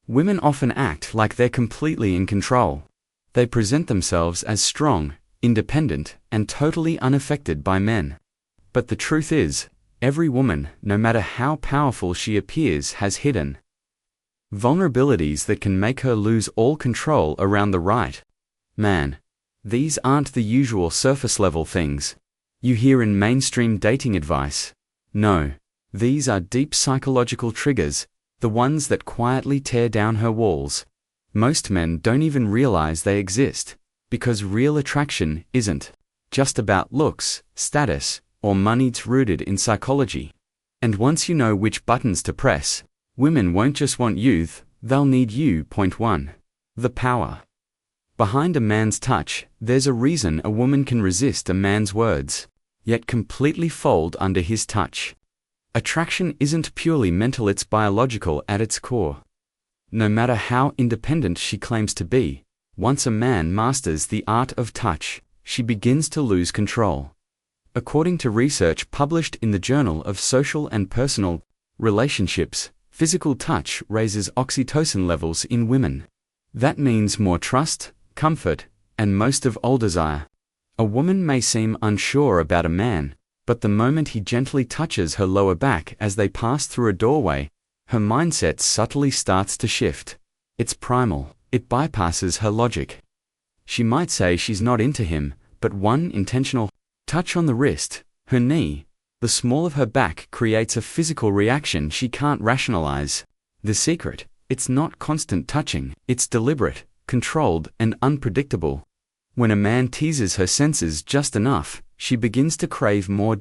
Women often act like they're completely in control. They present themselves as strong, independent, and totally unaffected by men. But the truth is, every woman, no matter how powerful she appears, has hidden vulnerabilities that can make her lose all control around the right man. These aren't the usual surface-level things you hear in mainstream dating advice. No, these are deep psychological triggers, the ones that quietly tear down her walls. Most men don't even realize they exist, because real attraction isn't just about looks, status, or money. It's rooted in psychology. And once you know which buttons to press, women won't just want youth, they'll need you. Point 1. The power behind a man's touch. There's a reason a woman can resist a man's words, yet completely fold under his touch. Attraction isn't purely mental, it's biological at its core. No matter how independent she claims to be, once a man masters the art of touch, she begins to lose control. According to research published in the Journal of Social and Personal Relationships, physical touch raises oxytocin levels in women. That means more trust, comfort, and most of all desire. A woman may seem unsure about a man, but the moment he gently touches her lower back as they pass through a doorway, her mindset subtly starts to shift. It's primal, it bypasses her logic. She might say she's not into him, but one intentional touch on the wrist, her knee, the small of her back creates a physical reaction she can't rationalize. The secret: it's not constant touching, it's deliberate, controlled, and unpredictable. When a man teases her senses just enough, she begins to crave more.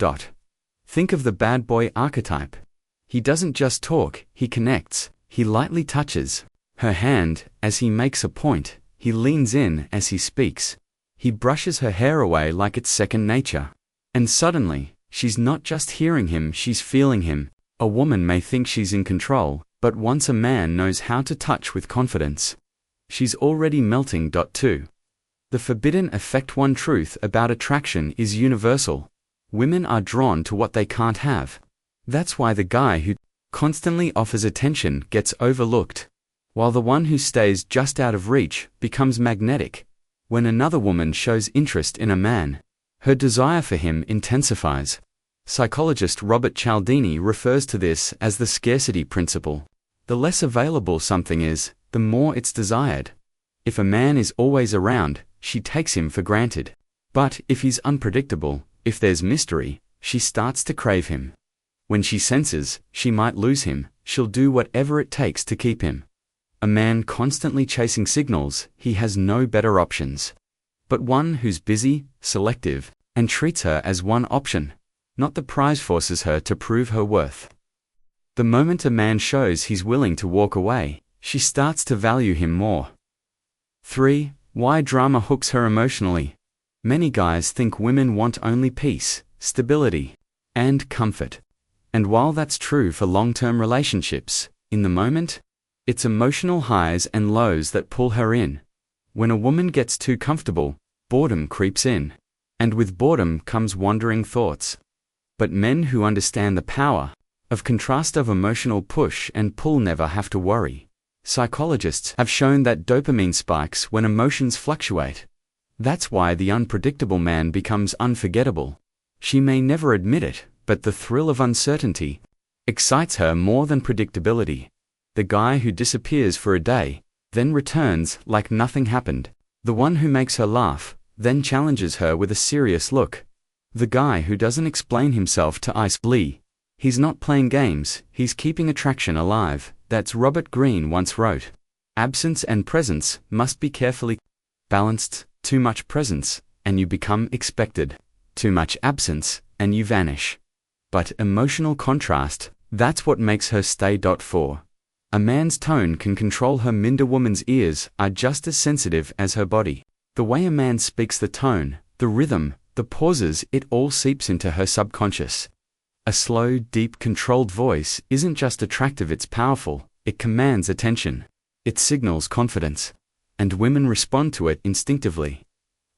Think of the bad boy archetype. He doesn't just talk, he connects. He lightly touches her hand as he makes a point. He leans in as he speaks. He brushes her hair away like it's second nature. And suddenly, she's not just hearing him, she's feeling him. A woman may think she's in control, but once a man knows how to touch with confidence, she's already melting. 2. The forbidden effect. One truth about attraction is universal. Women are drawn to what they can't have. That's why the guy who constantly offers attention gets overlooked, while the one who stays just out of reach becomes magnetic. When another woman shows interest in a man, her desire for him intensifies. Psychologist Robert Cialdini refers to this as the scarcity principle. The less available something is, the more it's desired. If a man is always around, she takes him for granted. But if he's unpredictable, if there's mystery, she starts to crave him. When she senses she might lose him, she'll do whatever it takes to keep him. A man constantly chasing signals he has no better options. But one who's busy, selective, and treats her as one option, not the prize, forces her to prove her worth. The moment a man shows he's willing to walk away, she starts to value him more. 3. Why drama hooks her emotionally. Many guys think women want only peace, stability, and comfort. And while that's true for long-term relationships, in the moment, it's emotional highs and lows that pull her in. When a woman gets too comfortable, boredom creeps in. And with boredom comes wandering thoughts. But men who understand the power of contrast, of emotional push and pull, never have to worry. Psychologists have shown that dopamine spikes when emotions fluctuate. That's why the unpredictable man becomes unforgettable. She may never admit it, but the thrill of uncertainty excites her more than predictability. The guy who disappears for a day, then returns like nothing happened. The one who makes her laugh, then challenges her with a serious look. The guy who doesn't explain himself to Ice Lee. He's not playing games, he's keeping attraction alive. That's Robert Greene once wrote. Absence and presence must be carefully balanced. Too much presence, and you become expected. Too much absence, and you vanish. But emotional contrast, that's what makes her stay. 4. A man's tone can control her. Minder woman's ears are just as sensitive as her body. The way a man speaks, the tone, the rhythm, the pauses, it all seeps into her subconscious. A slow, deep, controlled voice isn't just attractive, it's powerful. It commands attention. It signals confidence. And women respond to it instinctively.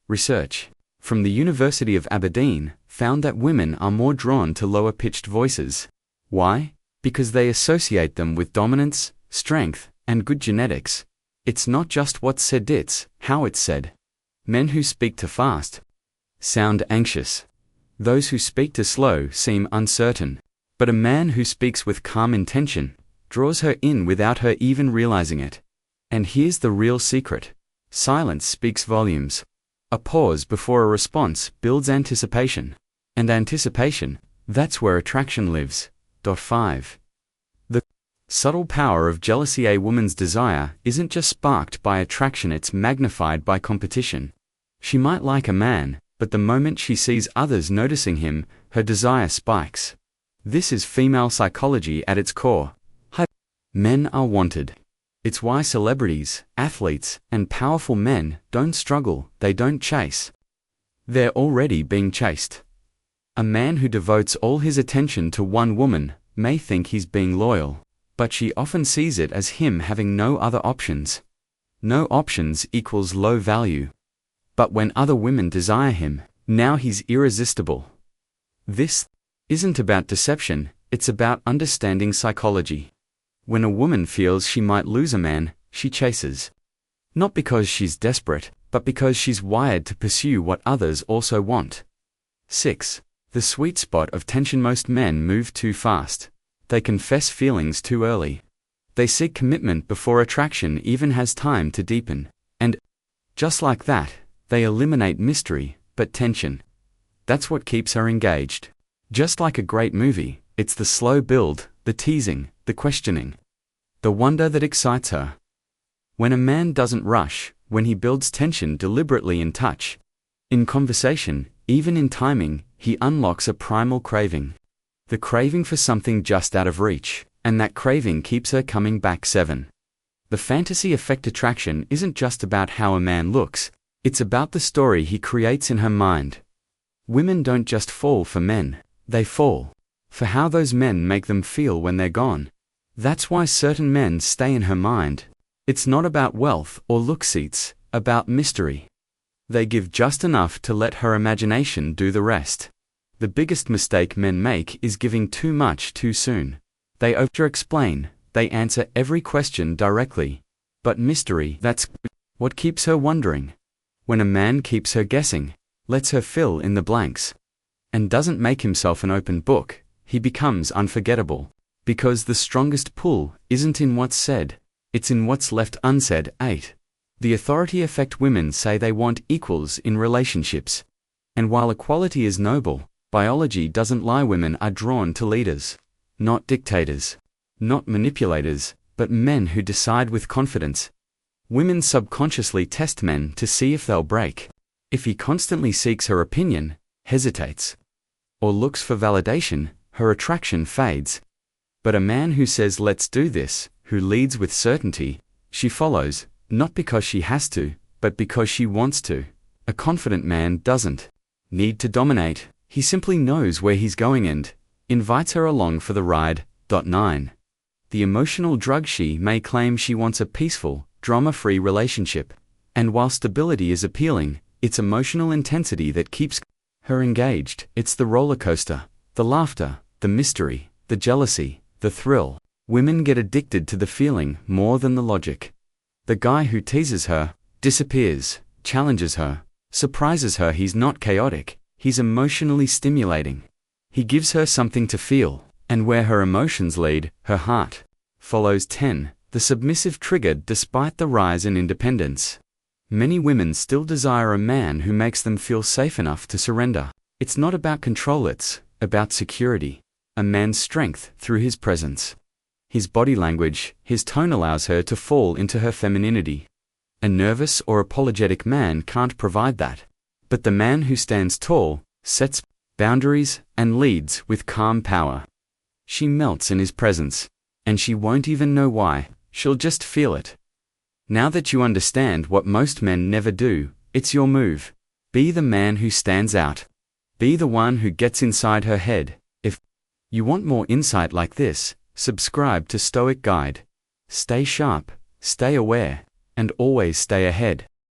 Research from the University of Aberdeen found that women are more drawn to lower-pitched voices. Why? Because they associate them with dominance, strength, and good genetics. It's not just what's said, it's how it's said. Men who speak too fast sound anxious. Those who speak too slow seem uncertain. But a man who speaks with calm intention draws her in without her even realizing it. And here's the real secret. Silence speaks volumes. A pause before a response builds anticipation. And anticipation, that's where attraction lives. 5. The subtle power of jealousy. A woman's desire isn't just sparked by attraction, it's magnified by competition. She might like a man, but the moment she sees others noticing him, her desire spikes. This is female psychology at its core. Men are wanted. It's why celebrities, athletes, and powerful men don't struggle, they don't chase. They're already being chased. A man who devotes all his attention to one woman may think he's being loyal, but she often sees it as him having no other options. No options equals low value. But when other women desire him, now he's irresistible. This isn't about deception, it's about understanding psychology. When a woman feels she might lose a man, she chases. Not because she's desperate, but because she's wired to pursue what others also want. 6. The sweet spot of tension. Most men move too fast. They confess feelings too early. They seek commitment before attraction even has time to deepen. And, just like that, they eliminate mystery, but tension. That's what keeps her engaged. Just like a great movie, it's the slow build, the teasing, the questioning, the wonder that excites her. When a man doesn't rush, when he builds tension deliberately in touch, in conversation, even in timing, he unlocks a primal craving. The craving for something just out of reach, and that craving keeps her coming back. 7. The fantasy effect. Attraction isn't just about how a man looks, it's about the story he creates in her mind. Women don't just fall for men, they fall for how those men make them feel when they're gone. That's why certain men stay in her mind. It's not about wealth or looks, it's about mystery. They give just enough to let her imagination do the rest. The biggest mistake men make is giving too much too soon. They over-explain, they answer every question directly. But mystery, that's what keeps her wondering. When a man keeps her guessing, lets her fill in the blanks, and doesn't make himself an open book, he becomes unforgettable. Because the strongest pull isn't in what's said, it's in what's left unsaid. 8. The authority effect. Women say they want equals in relationships. And while equality is noble, biology doesn't lie. Women are drawn to leaders, not dictators, not manipulators, but men who decide with confidence. Women subconsciously test men to see if they'll break. If he constantly seeks her opinion, hesitates, or looks for validation, her attraction fades. But a man who says let's do this, who leads with certainty, she follows, not because she has to, but because she wants to. A confident man doesn't need to dominate, he simply knows where he's going and invites her along for the ride. 9. The emotional drug. She may claim she wants a peaceful, drama-free relationship, and while stability is appealing, it's emotional intensity that keeps her engaged. It's the roller coaster, the laughter, the mystery, the jealousy, the thrill. Women get addicted to the feeling more than the logic. The guy who teases her, disappears, challenges her, surprises her. He's not chaotic, he's emotionally stimulating. He gives her something to feel, and where her emotions lead, her heart follows. 10. The submissive triggered. Despite the rise in independence, many women still desire a man who makes them feel safe enough to surrender. It's not about control, it's about security. A man's strength through his presence. His body language, his tone allows her to fall into her femininity. A nervous or apologetic man can't provide that. But the man who stands tall, sets boundaries, and leads with calm power. She melts in his presence, and she won't even know why, she'll just feel it. Now that you understand what most men never do, it's your move. Be the man who stands out. Be the one who gets inside her head. If you want more insight like this, subscribe to Stoic Guide. Stay sharp, stay aware, and always stay ahead.